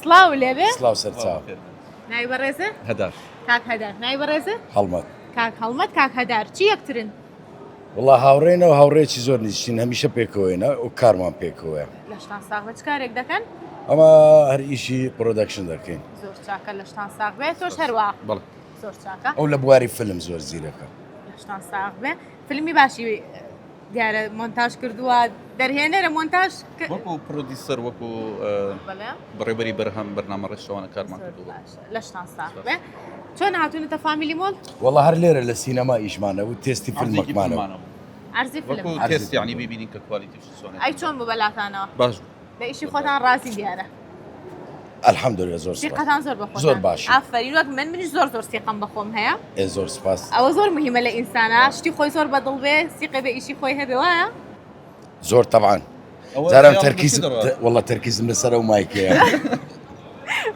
سلااو لێبێ سلااو سەرچاو ناوی بەڕێزە هەدار کاک هەدار ناوی بەڕێزە هەڵمەت کاک هەڵمەت کاک هەدار چی یەکترن وڵا هاوڕێنەوە هاوڕێکی زۆر نزیکین هەمیشە پێکەوەینە و کارمان پێکەوەیە لە شتان ساغ بە چ کارێک دەکەن ئەمە هەر ئیشی پرۆدەکشن دەکەین زۆر چاکە لە شتان ساغ بێ تۆش هەروە بەڵێ زۆر چاکە ئەو لە بواری فلم زۆر زیرەکە لە شتان ساغ بێ فیلمی باشی دیارە مۆنتاژ کردووە دەرهێنەرە مۆنتاژ وەکو پرۆدیسەر وەکو بەڵێ بەڕێبەری بەرهەم بەرنامە ڕێشتەوانە کارمان زۆر کردووە باشە لە شتان ساغ بێ چۆن هاتوونەتە فامیلی مۆڵ وڵا هەر لێرە لە سینەما ئیشمانە و تێستی فیلمەکمانەوە عەرزی فیلم وەکو تێست یعنی ببینین کە کوالیتیش چۆنە ئەی چۆن بوو بەلاتانەوە باش لە ئیشی خۆتان ڕازی دیارە ئەلحەمدولێ زۆر سوپاس سیقەتان زۆر بەخۆتان زۆر باش ئافرین وەک منیش زۆر سیقەم بەخۆم هەیە زۆر سپاس ئەوە زۆر مهمە لە ئینسانە شتی خۆی زۆر بەدڵ بێ سیقە بێ ئیشی خۆی هەبێ وایە زۆر طبعاً زارم تەرکیزم وڵا تەرکیزم لەسەر ئەو مایکەیە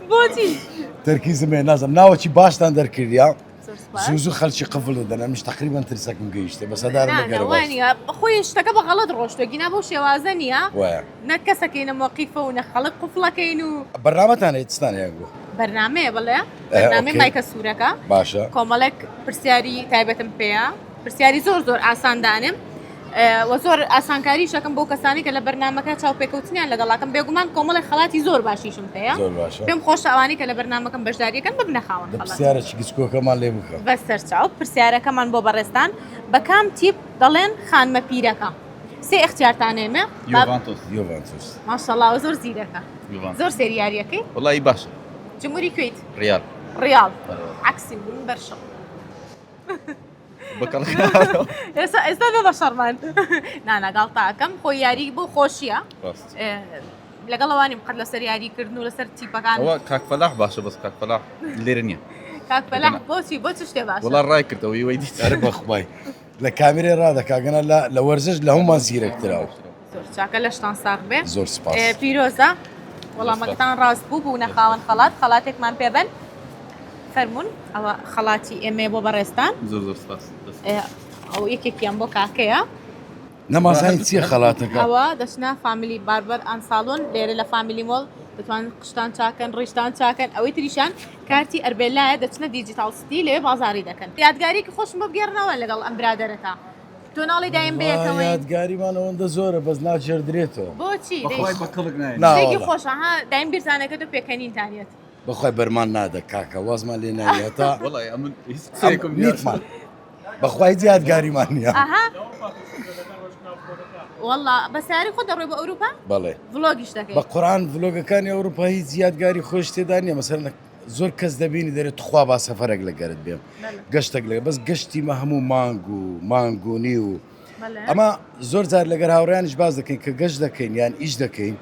بۆچی تەرکیزم هەیە نازم ناوەکی باشتان دەرکردیا زۆر سوپاس. زوو خەلکی قفڵ دەدەن ئەمش تقریبان ترسەکم گەیشتێ بەسەدارم لەگەرەوە وانە خۆی شتەکە بە غەڵەت ڕۆشتۆ گینا بۆ شێوازە نییە وایە نە کەسەکەینە مۆقیفە و نە خەڵک قوفڵەکەین و بەرنامەتان هێتستان هەیە بەرنامەیە بڵێ بەرنامەی ئۆکێ. مایکە سوورەکە باشە کۆمەڵێک پرسیاری تایبەتم پێەیە پرسیاری زۆر زۆر ئاساندانم وە زۆر ئاسانکاری شەکەم بۆ کەسانی کە لە بەرنامەکە چاوپێکەوتنیان لەگەڵاکەم بێگومان کۆمەڵی خەڵاتی زۆر باشیشم پێەیە زۆر باشە پێم خۆش ئەوانی کە لە بەرنامەکەم بەشداریەکەن ببنە خاوەن لە خەڵات پرسیارێکی گچکۆکەمان لێ بکە بەسەر چاو پرسیارەکەمان بۆ بەڕێستان بە کام تیپ دەڵێن خانمە پیرەکە سێ اختیارتانێمە یوڤانتۆس یۆڤانتوس ماشەڵڵاوە زۆر زیرەکە یوڤانتۆس زۆر سریاریەکەی وڵی باشە جمهوری کوێیت ڕیال ڕیاڵ عکسی بوون بەرشەڵ بەکەڵ ئێستا بێ بە شەڕمان نانەگەڵ تاکەم خۆی یاری بۆ خۆشیە لەگەڵەوانیم قەت لەسەر یاریکردن و لەسەر تیپەکان ئەوە کاکفەلاح باشە بەس کاکفەلاح لێرە نییە کاک پەلاح بۆچی بۆ چ شتێ باشە وڵا ڕای کردەوە وی دیت هەر بەخوای لە کامێرێ ڕادەکاگەنە لە وەرزش لە هەمومان زیرەکتراوە زۆر چاکە لە شتان ساغ بێ زۆر سپاس پیرۆزە وەڵامەکەتان ڕاست بوو بوو نەخاوەن خەڵات خەڵاتێکمان پێبن فەرمونون ئەوە خەڵاتی ئێمێ بۆ بەڕێستان زۆر زۆر سپاس ئەو یەکێکیان بۆ کاکەیە نەمازانی چییە خەڵاتەکە ئەوە دەچنە فامیلی باربەر ئەنساڵۆن لێرە لە فامیلی مۆڵ دەتوان قشتان چاکەن ڕیشتان چاکەن ئەوەی تریشان کارتی ئەربێلایە دەچنە دیجیتال ستی لێ بازاری دەکەن یادگاریکە خۆشم بە بگێڕنەوە لەگەڵ ئەم برادەرەکە تۆ ناڵی دایم بێتەوەی یادگاریمان ئەوەندە زۆرە بەس ناچێردرێتەوە بۆچی بەکەڵک نایە دێکی خۆشە ها دایم بیرزانەکە تۆ پێکەنینتانێت بەخوای بەرمان نادە کاکە وازمان لێ نایێتە وڵی ئەمن نیتمان بەخوای یادگاریمان نییە ئاها وەڵا بەسیاری خۆ دەڕۆی بە ئەوروپا بەڵێ ڤلۆگیش بە دەکەیت قورآن ڤلۆگەکانی ئەوروپا هیچ یادگاری خۆش تێدا نییە مەسەر زۆر کەس دەبینی دەرێت تخوا با سەفەرێک لەگەرت بێم گەشتێک لەگە بەس گەشتیمە هەموو مانگونی و ئەمە زۆر جار لەگەر هاوڕیانش باز دەکەین کە گەشت دەکەین یان ئیش دەکەین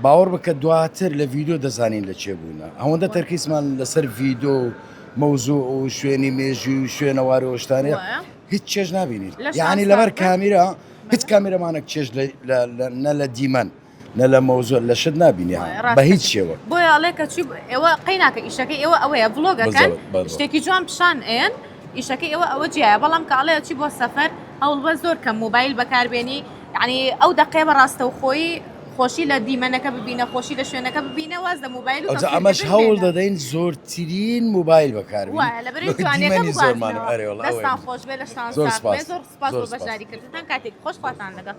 باوەڕ بکە دواتر لە ڤیدۆ دەزانین لە چێ بووینە ئەوەندە تەرکیزمان لەسەر ڤیدۆ و مەوزوع و شوێنی مێژوی و شوێنەواری ئۆشتانەیە هیچ چێژ نبینین یعنی لەبەر کامیرە هیچ کامێرەمانێک چێژ نە لە دیمەن نە لە مەوزوع لە شت نبینی بە هیچ شێوە بۆیە ئەڵێ کە چی ئێوە قەیناکە ئیشەکەی ئێوە ئەوەیە ڤلۆگەکەن شتێکی جوان پیشان ئێن ئیشەکەی ئێوە ئەوە جیایە بەڵام کە ئەڵەیە چی بۆ سەفەر هەوڵ بە زۆر کەم موبایل بەکاربێنی یعنی ئەو دەقێ بەڕاستە و خۆی خۆشی لە دیمەنەکە ببینە خۆشی لە شوێنەکە ببینە واز لە موبایل و ئەمەش هەوڵ دەدەین زۆرترین موبایل بەکاربێن لە بەرەی جوانەکە زۆرمان دەستان خۆش بێ لە شتان زۆر سپاس بۆ بەشداریکردنتان کاتێک خۆش خواتان لەگەڵ